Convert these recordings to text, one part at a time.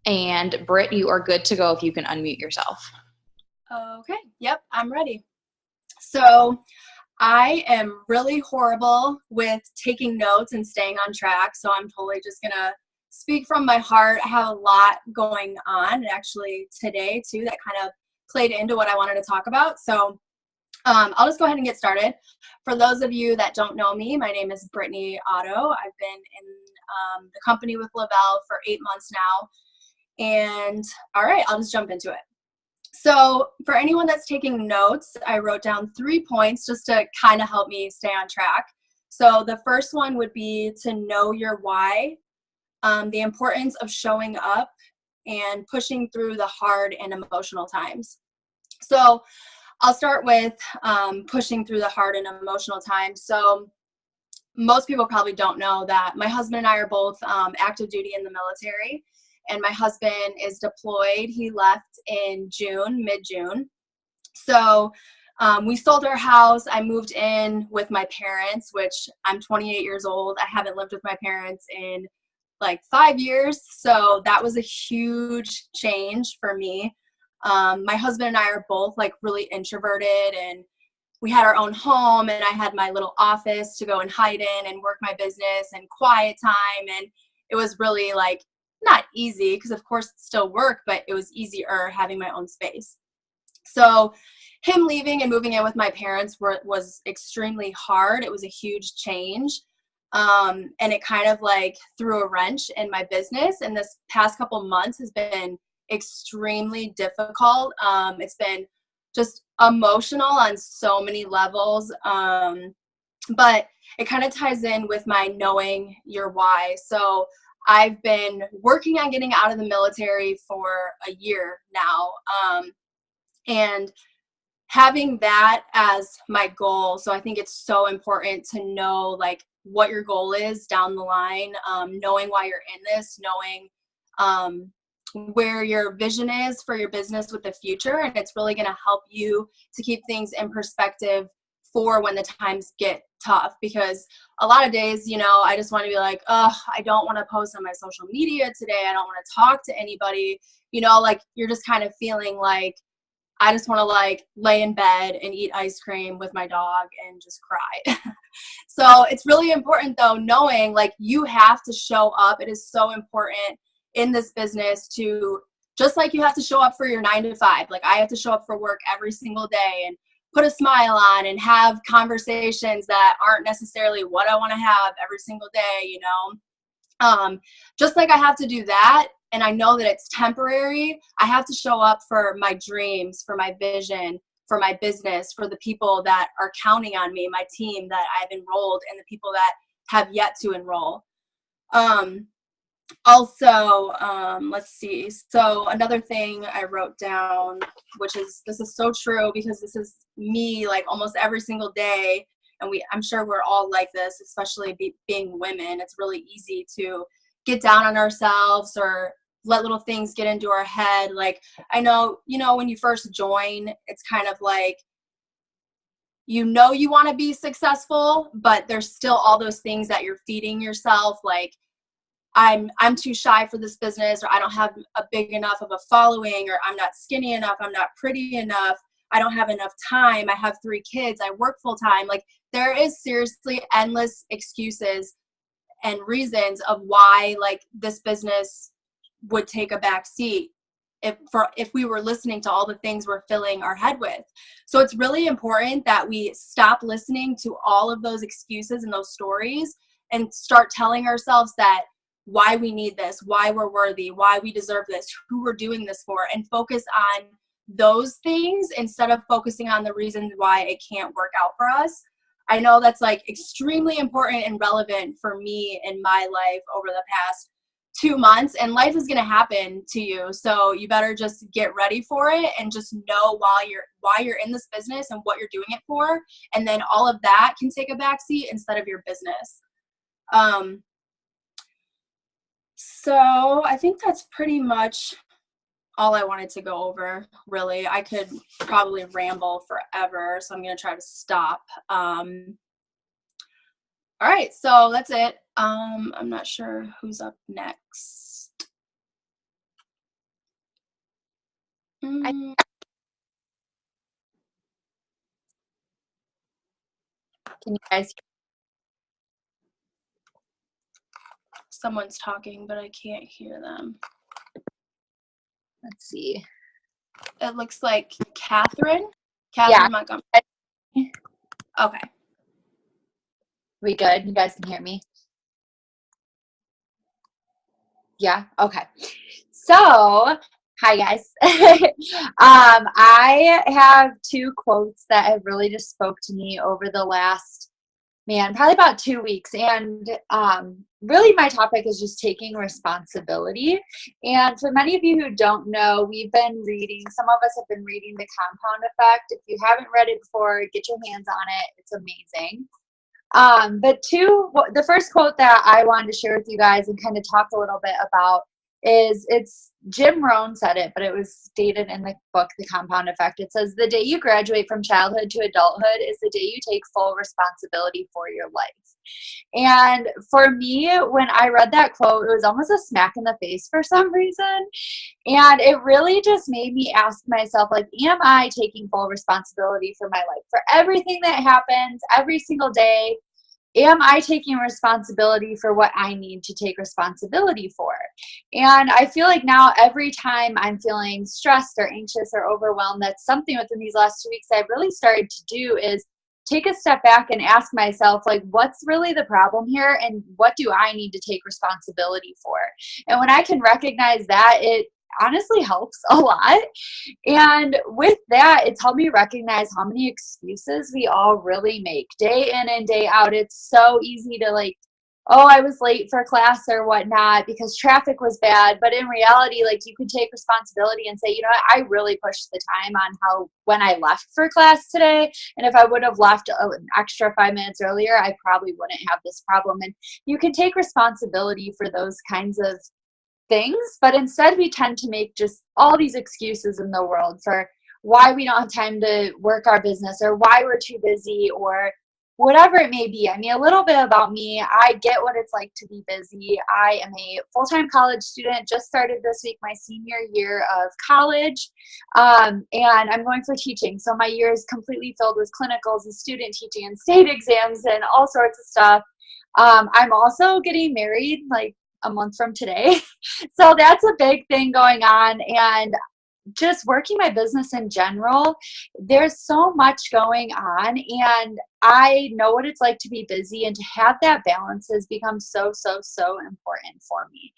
And Britt, you are good to go if you can unmute yourself. Okay, yep, I'm ready. So I am really horrible with taking notes and staying on track. So I'm totally just gonna speak from my heart. I have a lot going on actually today too that kind of played into what I wanted to talk about. So I'll just go ahead and get started. For those of you that don't know me, my name is Brittany Otto. I've been in the company with Lavelle for 8 months now. And all right, I'll just jump into it. So for anyone that's taking notes, I wrote down 3 points just to kind of help me stay on track. So the first one would be to know your why, the importance of showing up and pushing through the hard and emotional times. So I'll start with pushing through the hard and emotional times. So most people probably don't know that my husband and I are both active duty in the military, and my husband is deployed. He left in June, mid-June. So we sold our house. I moved in with my parents, which I'm 28 years old. I haven't lived with my parents in like 5 years. So that was a huge change for me. My husband and I are both like really introverted, and we had our own home, and I had my little office to go and hide in and work my business and quiet time. And it was really like not easy because of course it's still work, but it was easier having my own space. So him leaving and moving in with my parents was extremely hard. It was a huge change. And it kind of like threw a wrench in my business. And this past couple months has been extremely difficult. It's been just emotional on so many levels. But it kind of ties in with my knowing your why. So I've been working on getting out of the military for a year now. And having that as my goal. So I think it's so important to know like what your goal is down the line, knowing why you're in this, knowing where your vision is for your business with the future. And it's really going to help you to keep things in perspective for when the times get tough. Because a lot of days, I just want to be like, oh, I don't want to post on my social media today. I don't want to talk to anybody, like you're just kind of feeling like, I just want to like lay in bed and eat ice cream with my dog and just cry. So it's really important though, knowing like you have to show up. It is so important in this business to, just like you have to show up for your 9 to 5. Like I have to show up for work every single day and put a smile on and have conversations that aren't necessarily what I want to have every single day. Just like I have to do that, and I know that it's temporary, I have to show up for my dreams, for my vision, for my business, for the people that are counting on me, my team that I've enrolled, and the people that have yet to enroll. Um, let's see. So another thing I wrote down, this is so true because this is me like almost every single day. And I'm sure we're all like this, especially being women. It's really easy to get down on ourselves or let little things get into our head. Like I know, when you first join, it's kind of like, you want to be successful, but there's still all those things that you're feeding yourself. Like I'm too shy for this business, or I don't have a big enough of a following, or I'm not skinny enough, I'm not pretty enough, I don't have enough time, I have 3 kids, I work full time. Like there is seriously endless excuses and reasons of why like this business would take a back seat if we were listening to all the things we're filling our head with. So it's really important that we stop listening to all of those excuses and those stories and start telling ourselves that why we need this, why we're worthy, why we deserve this, who we're doing this for, and focus on those things instead of focusing on the reasons why it can't work out for us. I know that's like extremely important and relevant for me in my life over the past 2 months, and life is going to happen to you. So you better just get ready for it and just know why you're in this business and what you're doing it for. And then all of that can take a backseat instead of your business. So I think that's pretty much all I wanted to go over, really. I could probably ramble forever, so I'm going to try to stop. All right, so that's it. I'm not sure who's up next. Mm, Can you guys? someone's talking, but I can't hear them. Let's see. It looks like Catherine Yeah. Montgomery. Okay. We good? You guys can hear me? Yeah. Okay. So, hi guys. I have two quotes that have really just spoke to me over the last, probably about 2 weeks. And really my topic is just taking responsibility. And for many of you who don't know, we've been reading, some of us have been reading The Compound Effect. If you haven't read it before, get your hands on it. It's amazing. But the first quote that I wanted to share with you guys and kind of talk a little bit about it's Jim Rohn said it, but it was stated in the book, The Compound Effect. It says, the day you graduate from childhood to adulthood is the day you take full responsibility for your life. And for me, when I read that quote, it was almost a smack in the face for some reason. And it really just made me ask myself, like, am I taking full responsibility for my life? For everything that happens every single day, am I taking responsibility for what I need to take responsibility for? And I feel like now every time I'm feeling stressed or anxious or overwhelmed, that's something within these last 2 weeks I've really started to do is take a step back and ask myself, like, what's really the problem here and what do I need to take responsibility for? And when I can recognize that, it honestly helps a lot. And with that, it's helped me recognize how many excuses we all really make day in and day out. It's so easy to like, oh, I was late for class or whatnot because traffic was bad. But in reality, like you could take responsibility and say, you know what, I really pushed the time on when I left for class today. And if I would have left an extra 5 minutes earlier, I probably wouldn't have this problem. And you can take responsibility for those kinds of things, but instead we tend to make just all these excuses in the world for why we don't have time to work our business or why we're too busy or whatever it may be. I mean, a little bit about me, I get what it's like to be busy. I am a full-time college student, just started this week my senior year of college, and I'm going for teaching. So my year is completely filled with clinicals and student teaching and state exams and all sorts of stuff. I'm also getting married like a month from today. So that's a big thing going on. And just working my business in general, there's so much going on. And I know what it's like to be busy, and to have that balance has become so, so, so important for me.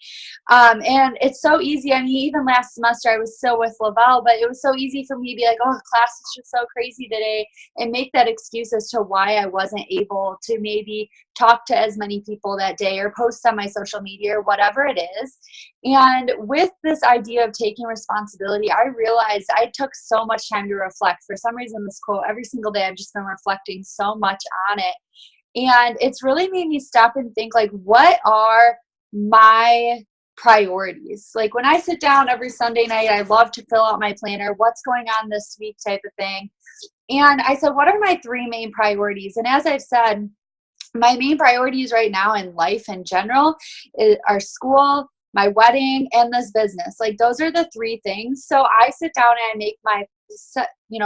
And it's so easy. I mean, even last semester I was still with Lavelle, but it was so easy for me to be like, oh, class is just so crazy today, and make that excuse as to why I wasn't able to maybe talk to as many people that day or post on my social media or whatever it is. And with this idea of taking responsibility, I realized I took so much time to reflect. For some reason, this quote, every single day, I've just been reflecting so much on it. And it's really made me stop and think, like, what are my priorities? Like, when I sit down every Sunday night, I love to fill out my planner, what's going on this week type of thing. And I said, what are my three main priorities? And as I've said, my main priorities right now in life in general are school, my wedding, and this business. Like, those are the three things. So I sit down and I make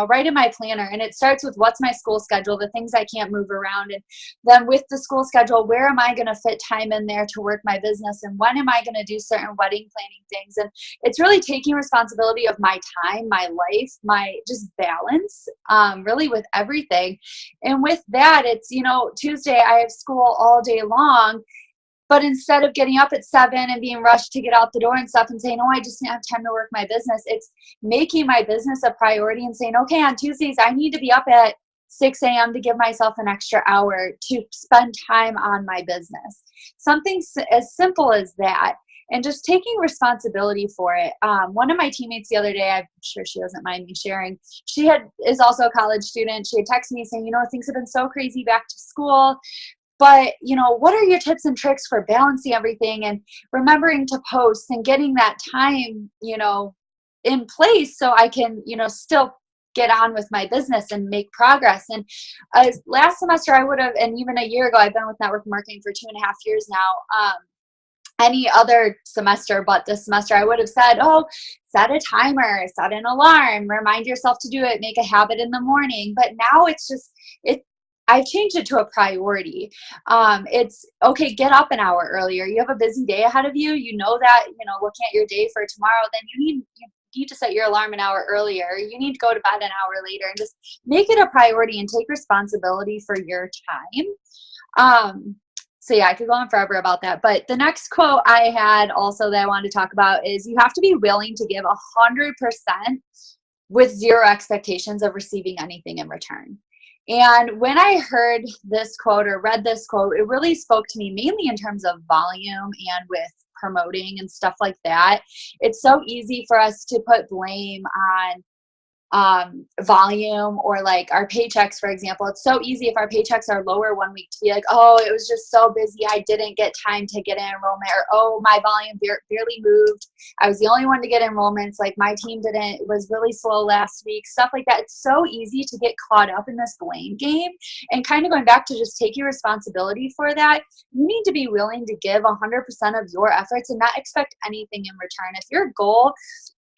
write in my planner, and it starts with what's my school schedule, the things I can't move around. And then with the school schedule, where am I going to fit time in there to work my business? And when am I going to do certain wedding planning things? And it's really taking responsibility of my time, my life, my just balance, really with everything. And with that, it's, Tuesday I have school all day long. But instead of getting up at 7 and being rushed to get out the door and stuff and saying, oh, I just didn't have time to work my business, it's making my business a priority and saying, okay, on Tuesdays, I need to be up at 6 a.m. to give myself an extra hour to spend time on my business. Something as simple as that. And just taking responsibility for it. One of my teammates the other day, I'm sure she doesn't mind me sharing, is also a college student. She had texted me saying, things have been so crazy back to school. But, what are your tips and tricks for balancing everything and remembering to post and getting that time, in place so I can, still get on with my business and make progress. And last semester I would have, and even a year ago, I've been with network marketing for 2.5 years now. any other semester but this semester, I would have said, oh, set a timer, set an alarm, remind yourself to do it, make a habit in the morning. But now it's just, I've changed it to a priority. It's okay, get up an hour earlier. You have a busy day ahead of you. You know that, looking at your day for tomorrow, then you need to set your alarm an hour earlier. You need to go to bed an hour later, and just make it a priority and take responsibility for your time. So yeah, I could go on forever about that. But the next quote I had also that I wanted to talk about is, you have to be willing to give 100% with zero expectations of receiving anything in return. And when I heard this quote or read this quote, it really spoke to me mainly in terms of volume and with promoting and stuff like that. It's so easy for us to put blame on volume, or like our paychecks, for example. It's so easy if our paychecks are lower one week to be like, oh, it was just so busy, I didn't get time to get an enrollment, or oh, my volume barely moved, I was the only one to get enrollments, like my team didn't, it was really slow last week, stuff like that. It's so easy to get caught up in this blame game. And kind of going back to just taking responsibility for that, you need to be willing to give 100% of your efforts and not expect anything in return. If your goal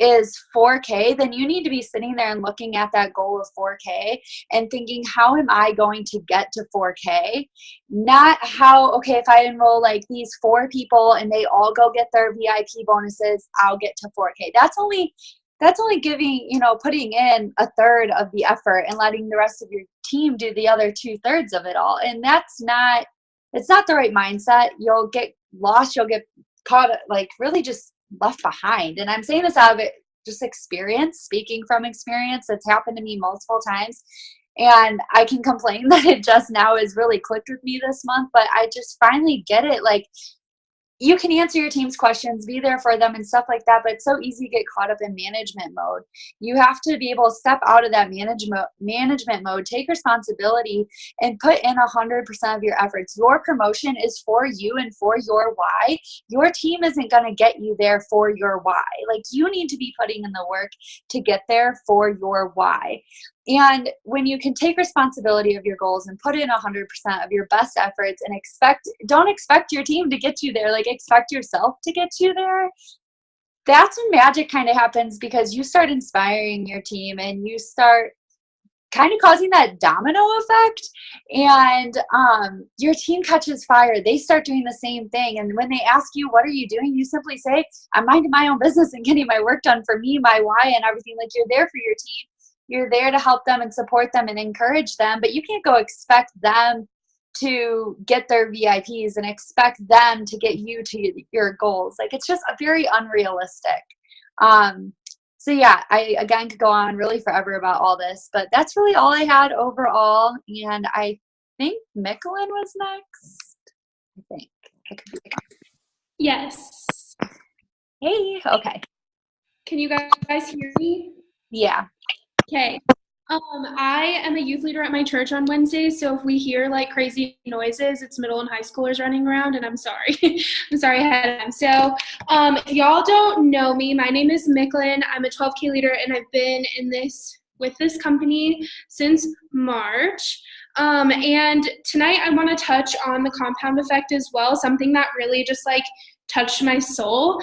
is 4K, then you need to be sitting there and looking at that goal of 4K and thinking, how am I going to get to 4K? Not how, okay, if I enroll like these 4 people and they all go get their VIP bonuses, I'll get to 4K. That's only giving, putting in a third of the effort and letting the rest of your team do the other 2/3 of it all. And it's not the right mindset. You'll get lost. You'll get caught, like really just left behind. And I'm saying this out of it, just experience, speaking from experience. It's happened to me multiple times. And I can complain that it just now has really clicked with me this month, but I just finally get it. Like, you can answer your team's questions, be there for them and stuff like that, but it's so easy to get caught up in management mode. You have to be able to step out of that management mode, take responsibility, and put in 100% of your efforts. Your promotion is for you and for your why. Your team isn't going to get you there for your why. Like, you need to be putting in the work to get there for your why. And when you can take responsibility of your goals and put in 100% of your best efforts and don't expect your team to get you there, like expect yourself to get you there, that's when magic kind of happens, because you start inspiring your team and you start kind of causing that domino effect, and your team catches fire. They start doing the same thing. And when they ask you, what are you doing? You simply say, I'm minding my own business and getting my work done for me, my why, and everything. Like, you're there for your team. You're there to help them and support them and encourage them, but you can't go expect them to get their VIPs and expect them to get you to your goals. Like, it's just a very unrealistic. So yeah, I again could go on really forever about all this, but that's really all I had overall. And I think Michelin was next. I think I could be. Yes. Hey, okay. Can you guys hear me? Yeah. Okay. I am a youth leader at my church on Wednesdays, so if we hear like crazy noises, it's middle and high schoolers running around, and I'm sorry. I'm sorry ahead of time. So if y'all don't know me, my name is Michelin. I'm a 12K leader, and I've been with this company since March. And tonight I want to touch on the compound effect as well, something that really just like touched my soul.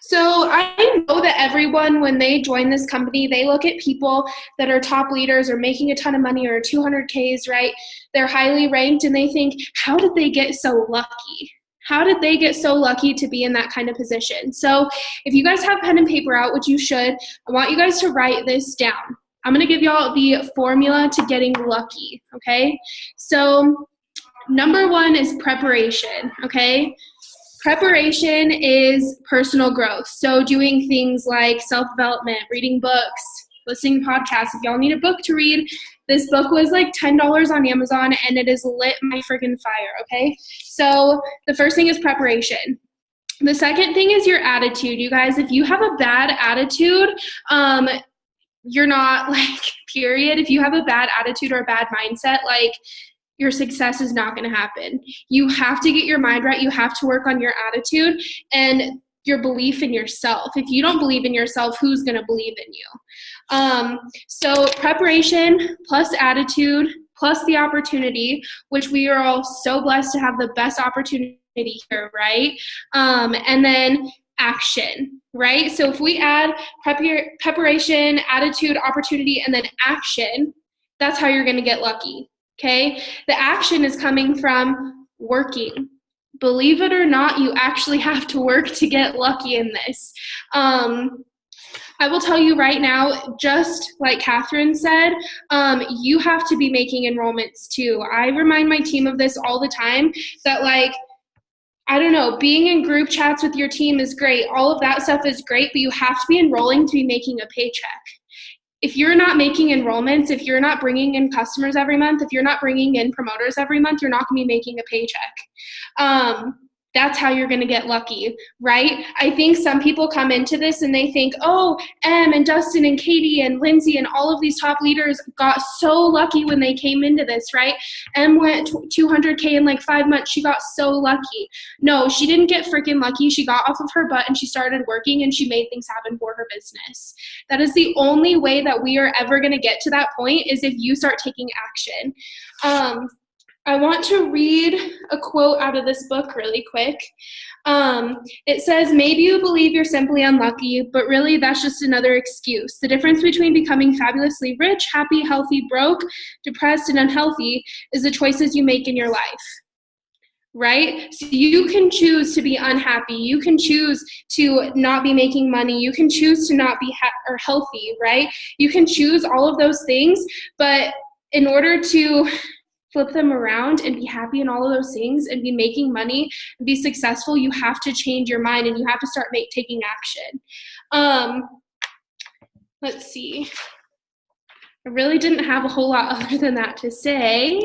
So I know that everyone, when they join this company, they look at people that are top leaders or making a ton of money or 200Ks, right? They're highly ranked, and they think, how did they get so lucky? How did they get so lucky to be in that kind of position? So if you guys have pen and paper out, which you should, I want you guys to write this down. I'm going to give y'all the formula to getting lucky, okay? So number 1 is preparation, okay? Preparation is personal growth. So doing things like self-development, reading books, listening to podcasts. If y'all need a book to read, this book was like $10 on Amazon, and it is lit my friggin' fire, okay? So the first thing is preparation. The second thing is your attitude. You guys, if you have a bad attitude, you're not like, period. If you have a bad attitude or a bad mindset, like, your success is not going to happen. You have to get your mind right. You have to work on your attitude and your belief in yourself. If you don't believe in yourself, who's going to believe in you? So preparation plus attitude plus the opportunity, which we are all so blessed to have the best opportunity here, right? And then action, right? So if we add preparation, attitude, opportunity, and then action, that's how you're going to get lucky, okay? The action is coming from working. Believe it or not, you actually have to work to get lucky in this. I will tell you right now, just like Catherine said, you have to be making enrollments too. I remind my team of this all the time, that like, I don't know, being in group chats with your team is great. All of that stuff is great, but you have to be enrolling to be making a paycheck. If you're not making enrollments, if you're not bringing in customers every month, if you're not bringing in promoters every month, you're not going to be making a paycheck. That's how you're going to get lucky, right? I think some people come into this and they think, oh, Em and Dustin and Katie and Lindsay and all of these top leaders got so lucky when they came into this, right? Em went 200K in like 5 months. She got so lucky. No, she didn't get freaking lucky. She got off of her butt and she started working and she made things happen for her business. That is the only way that we are ever going to get to that point, is if you start taking action. I want to read a quote out of this book really quick. It says, maybe you believe you're simply unlucky, but really that's just another excuse. The difference between becoming fabulously rich, happy, healthy, broke, depressed, and unhealthy is the choices you make in your life. Right? So you can choose to be unhappy. You can choose to not be making money. You can choose to not be healthy, right? You can choose all of those things, but in order to flip them around and be happy in all of those things and be making money and be successful, you have to change your mind and you have to start taking action. Let's see. I really didn't have a whole lot other than that to say.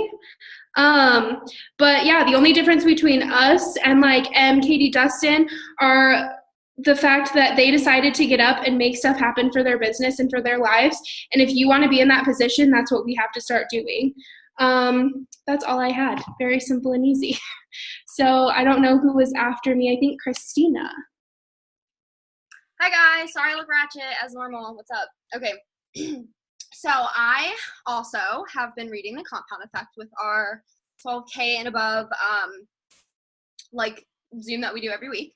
But yeah, the only difference between us and like Em, Katie, Dustin are the fact that they decided to get up and make stuff happen for their business and for their lives. And if you want to be in that position, that's what we have to start doing. That's all I had. Very simple and easy. So I don't know who was after me. I think Christina. Hi guys, sorry I look ratchet as normal. What's up? Okay. So I also have been reading The Compound Effect with our 12K and above like Zoom that we do every week.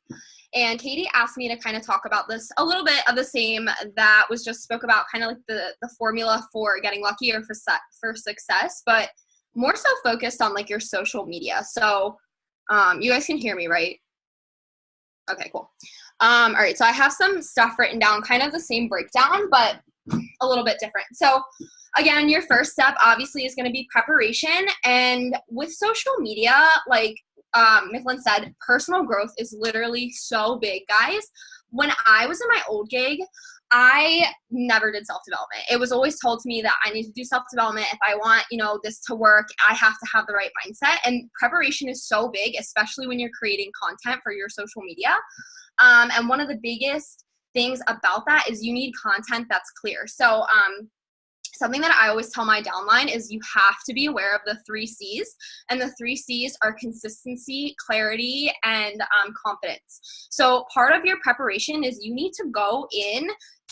And Katie asked me to kind of talk about this, a little bit of the same that was just spoke about, kind of like the formula for getting lucky or for success, but more so focused on like your social media. So you guys can hear me, right? Okay, cool. All right, so I have some stuff written down, kind of the same breakdown, but a little bit different. So again, your first step obviously is going to be preparation. And with social media, like Michelin said, personal growth is literally so big, guys. When I was in my old gig, I never did self-development. It was always told to me that I need to do self-development. If I want, this to work, I have to have the right mindset. And preparation is so big, especially when you're creating content for your social media. And one of the biggest things about that is you need content that's clear. So something that I always tell my downline is you have to be aware of the 3 C's. And the 3 C's are consistency, clarity, and confidence. So part of your preparation is you need to go in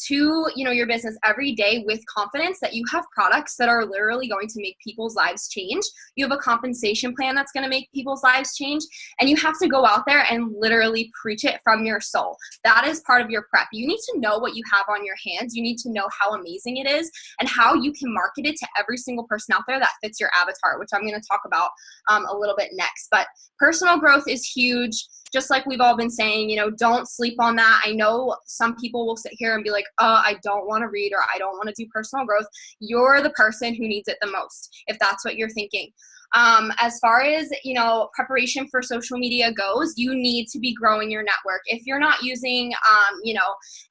to your business every day with confidence that you have products that are literally going to make people's lives change. You have a compensation plan that's going to make people's lives change, and you have to go out there and literally preach it from your soul. That is part of your prep. You need to know what you have on your hands. You need to know how amazing it is and how you can market it to every single person out there that fits your avatar, which I'm going to talk about a little bit next. But personal growth is huge. Just like we've all been saying, don't sleep on that. I know some people will sit here and be like, oh, I don't want to read or I don't want to do personal growth. You're the person who needs it the most, if that's what you're thinking. As far as, preparation for social media goes, you need to be growing your network. If you're not using,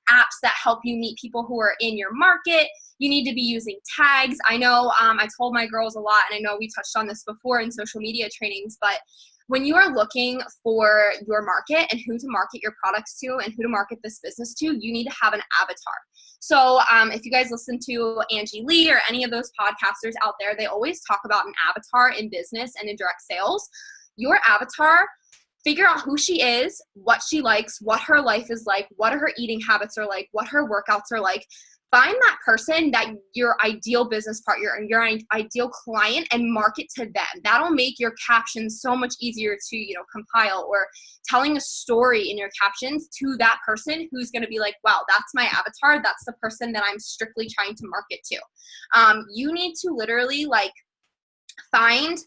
apps that help you meet people who are in your market, you need to be using tags. I know I told my girls a lot, and I know we touched on this before in social media trainings, but when you are looking for your market and who to market your products to and who to market this business to, you need to have an avatar. So if you guys listen to Angie Lee or any of those podcasters out there, they always talk about an avatar in business and in direct sales. Your avatar figure out who she is, what she likes, what her life is like, what her eating habits are like, what her workouts are like. Find that person, that your ideal business partner and your ideal client, and market to them. That'll make your captions so much easier to, compile, or telling a story in your captions to that person who's going to be like, wow, that's my avatar. That's the person that I'm strictly trying to market to. You need to literally find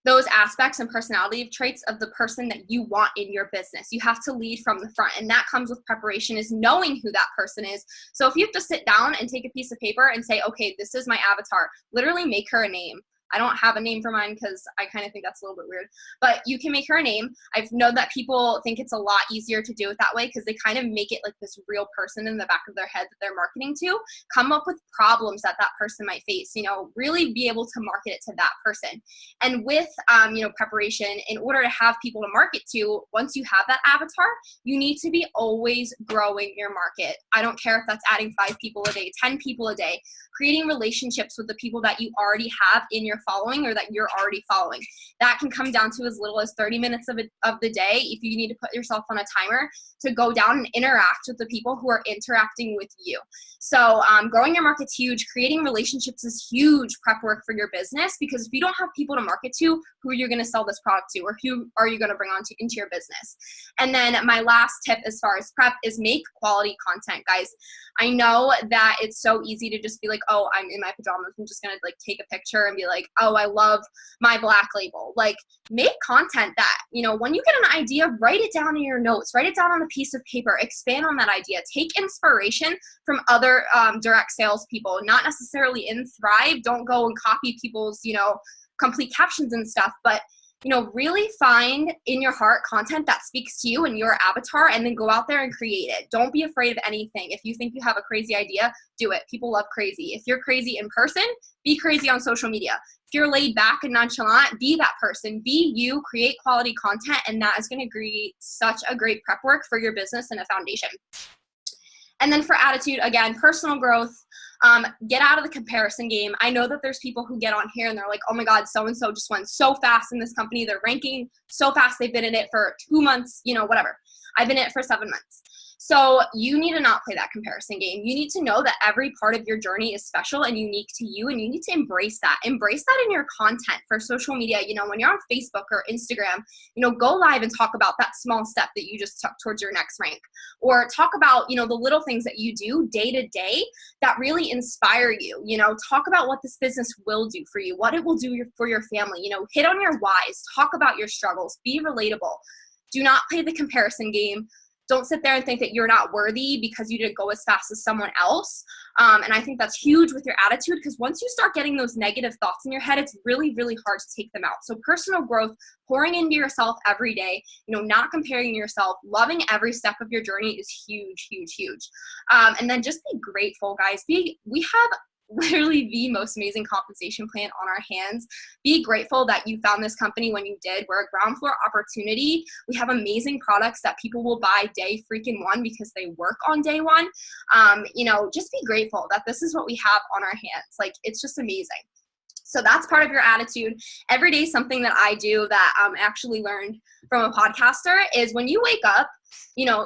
those aspects and personality traits of the person that you want in your business. You have to lead from the front, and that comes with preparation, is knowing who that person is. So if you have to sit down and take a piece of paper and say, okay, this is my avatar, literally make her a name. I don't have a name for mine because I kind of think that's a little bit weird, but you can make her a name. I've known that people think it's a lot easier to do it that way because they kind of make it like this real person in the back of their head that they're marketing to. Come up with problems that person might face, really be able to market it to that person. And with, preparation, in order to have people to market to, once you have that avatar, you need to be always growing your market. I don't care if that's adding 5 people a day, 10 people a day, creating relationships with the people that you already have in your following or that you're already following. That can come down to as little as 30 minutes of the day if you need to put yourself on a timer to go down and interact with the people who are interacting with you. So growing your market's huge. Creating relationships is huge prep work for your business, because if you don't have people to market to, who are you going to sell this product to, or who are you going to bring on into your business? And then my last tip as far as prep is make quality content, guys. I know that it's so easy to just be like, oh, I'm in my pajamas, I'm just going to take a picture and be like, oh, I love my Black Label. Make content that, when you get an idea, write it down in your notes, write it down on a piece of paper, expand on that idea, take inspiration from other direct sales people, not necessarily in Thrive. Don't go and copy people's, complete captions and stuff, but really find in your heart content that speaks to you and your avatar, and then go out there and create it. Don't be afraid of anything. If you think you have a crazy idea, do it. People love crazy. If you're crazy in person, be crazy on social media. If you're laid back and nonchalant, be that person. Be you, create quality content, and that is going to create such a great prep work for your business and a foundation. And then for attitude, again, personal growth. Get out of the comparison game. I know that there's people who get on here and they're like, oh my God, so-and-so just went so fast in this company. They're ranking so fast. They've been in it for 2 months, whatever. I've been in it for 7 months. So you need to not play that comparison game. You need to know that every part of your journey is special and unique to you, and you need to embrace that. Embrace that in your content for social media. When you're on Facebook or Instagram, go live and talk about that small step that you just took towards your next rank, or talk about, the little things that you do day to day that really inspire you. Talk about what this business will do for you, what it will do for your family. Hit on your whys, talk about your struggles, be relatable. Do not play the comparison game. Don't sit there and think that you're not worthy because you didn't go as fast as someone else. And I think that's huge with your attitude, because once you start getting those negative thoughts in your head, it's really, really hard to take them out. So personal growth, pouring into yourself every day, not comparing yourself, loving every step of your journey is huge, huge, huge. And then just be grateful, guys. We have literally the most amazing compensation plan on our hands. Be grateful that you found this company when you did. We're a ground floor opportunity. We have amazing products that people will buy day freaking one because they work on day one. Just be grateful that this is what we have on our hands. It's just amazing. So that's part of your attitude. Every day, something that I do that actually learned from a podcaster is when you wake up,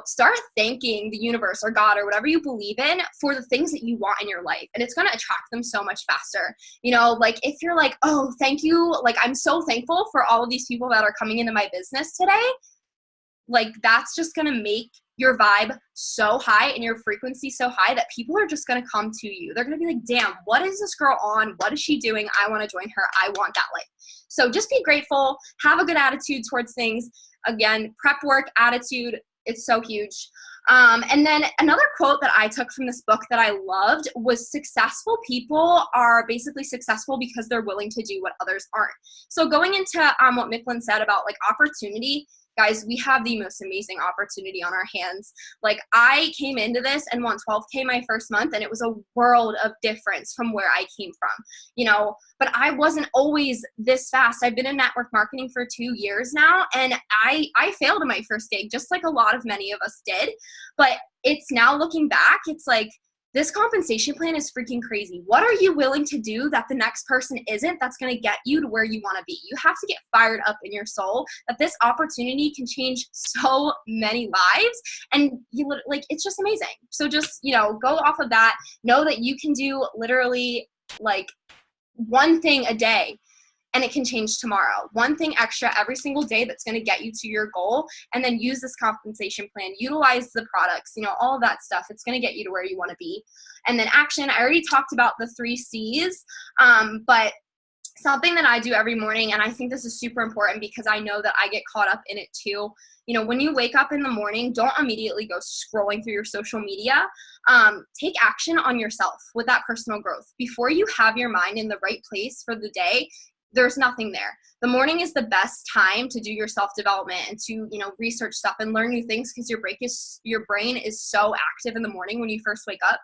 start thanking the universe or God or whatever you believe in for the things that you want in your life. And it's going to attract them so much faster. If you're like, oh, thank you. I'm so thankful for all of these people that are coming into my business today. That's just going to make your vibe so high and your frequency so high that people are just going to come to you. They're going to be like, damn, what is this girl on? What is she doing? I want to join her. I want that life. So just be grateful. Have a good attitude towards things. Again, prep work, attitude, it's so huge. And then another quote that I took from this book that I loved was, successful people are basically successful because they're willing to do what others aren't. So going into what Micklin said about opportunity, guys, we have the most amazing opportunity on our hands. I came into this and won 12K my first month, and it was a world of difference from where I came from, but I wasn't always this fast. I've been in network marketing for 2 years now, and I failed in my first gig, just like a lot of many of us did. But it's now looking back, it's this compensation plan is freaking crazy. What are you willing to do that the next person isn't, that's going to get you to where you want to be? You have to get fired up in your soul that this opportunity can change so many lives. And you like, it's just amazing. So just, you know, go off of that. Know that you can do literally like one thing a day, and it can change tomorrow. One thing extra every single day that's going to get you to your goal, and then use this compensation plan, utilize the products, you know, all of that stuff. It's going to get you to where you want to be. And then action, I already talked about the 3 C's, but something that I do every morning, and I think this is super important because I know that I get caught up in it too. You know, when you wake up in the morning, don't immediately go scrolling through your social media. Take action on yourself with that personal growth. Before you have your mind in the right place for the day, there's nothing there. The morning is the best time to do your self-development and to, you know, research stuff and learn new things, because your brain is so active in the morning when you first wake up.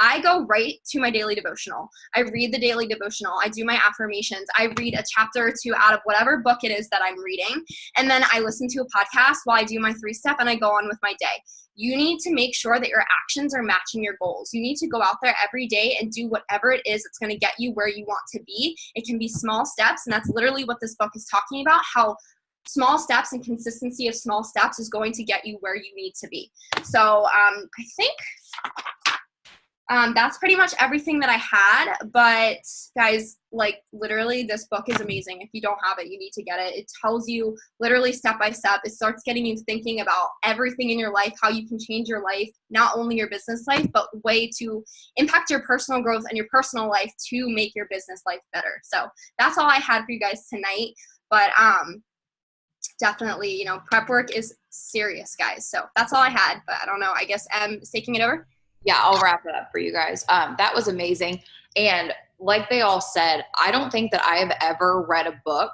I go right to my daily devotional. I read the daily devotional. I do my affirmations. I read a chapter or 2 out of whatever book it is that I'm reading. And then I listen to a podcast while I do my 3-step, and I go on with my day. You need to make sure that your actions are matching your goals. You need to go out there every day and do whatever it is that's going to get you where you want to be. It can be small steps, and that's literally what this book is talking about, how small steps and consistency of small steps is going to get you where you need to be. So I think that's pretty much everything that I had. But guys, like literally this book is amazing. If you don't have it, you need to get it. It tells you literally step by step. It starts getting you thinking about everything in your life, how you can change your life, not only your business life, but way to impact your personal growth and your personal life to make your business life better. So that's all I had for you guys tonight. But definitely, you know, prep work is serious, guys. So that's all I had. But I don't know. I guess Em is taking it over. Yeah, I'll wrap it up for you guys. That was amazing. And like they all said, I don't think that I have ever read a book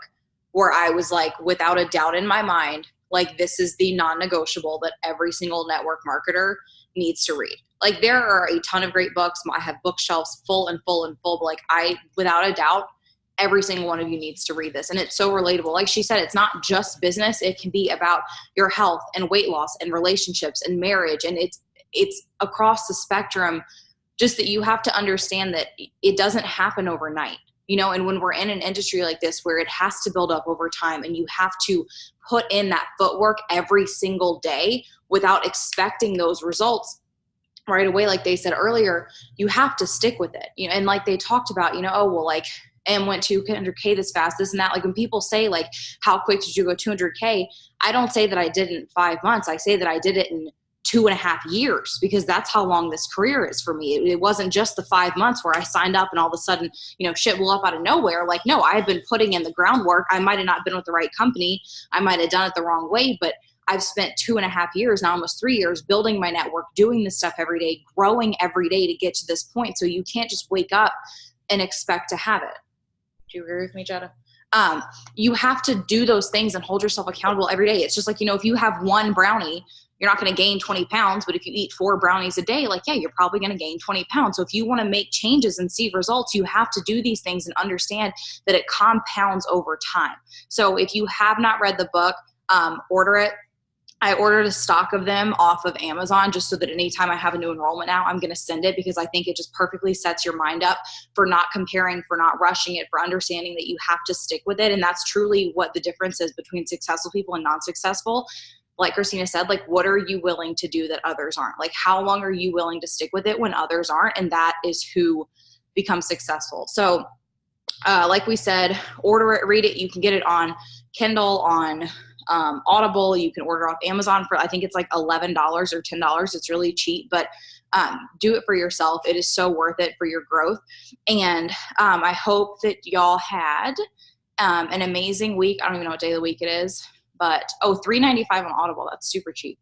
where I was like, without a doubt in my mind, like this is the non-negotiable that every single network marketer needs to read. Like there are a ton of great books. I have bookshelves full and full and full, but like without a doubt, every single one of you needs to read this. And it's so relatable. Like she said, it's not just business. It can be about your health and weight loss and relationships and marriage. And it's across the spectrum, just that you have to understand that it doesn't happen overnight, you know, and when we're in an industry like this where it has to build up over time and you have to put in that footwork every single day without expecting those results right away, like they said earlier, you have to stick with it, you know, and like they talked about, you know, oh, well, like, and went to 200K this fast, this and that. Like when people say like, how quick did you go 200K? I don't say that I did it in 5 months. I say that I did it in 2.5 years, because that's how long this career is for me. It wasn't just the 5 months where I signed up and all of a sudden, you know, shit blew up out of nowhere. Like, no, I had been putting in the groundwork. I might have not been with the right company. I might have done it the wrong way, but I've spent 2.5 years, now almost 3 years, building my network, doing this stuff every day, growing every day to get to this point. So you can't just wake up and expect to have it. Do you agree with me, Jetta? You have to do those things and hold yourself accountable every day. It's just like, you know, if you have one brownie, you're not going to gain 20 pounds, but if you eat 4 brownies a day, like, yeah, you're probably going to gain 20 pounds. So if you want to make changes and see results, you have to do these things and understand that it compounds over time. So if you have not read the book, order it. I ordered a stock of them off of Amazon just so that anytime I have a new enrollment now, I'm going to send it, because I think it just perfectly sets your mind up for not comparing, for not rushing it, for understanding that you have to stick with it. And that's truly what the difference is between successful people and non-successful. Like Christina said, like, what are you willing to do that others aren't? Like, how long are you willing to stick with it when others aren't? And that is who becomes successful. So like we said, order it, read it. You can get it on Kindle, on Audible. You can order off Amazon for, I think it's like $11 or $10. It's really cheap, but do it for yourself. It is so worth it for your growth. And I hope that y'all had an amazing week. I don't even know what day of the week it is, but $3.95 on Audible. That's super cheap.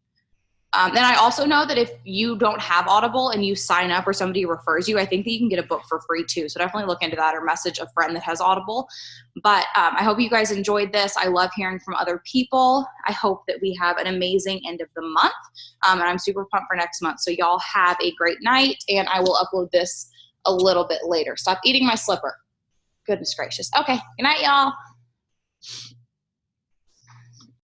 And I also know that if you don't have Audible and you sign up or somebody refers you, I think that you can get a book for free too. So definitely look into that, or message a friend that has Audible. But I hope you guys enjoyed this. I love hearing from other people. I hope that we have an amazing end of the month. And I'm super pumped for next month. So y'all have a great night, and I will upload this a little bit later. Stop eating my slipper. Goodness gracious. Okay. Good night, y'all.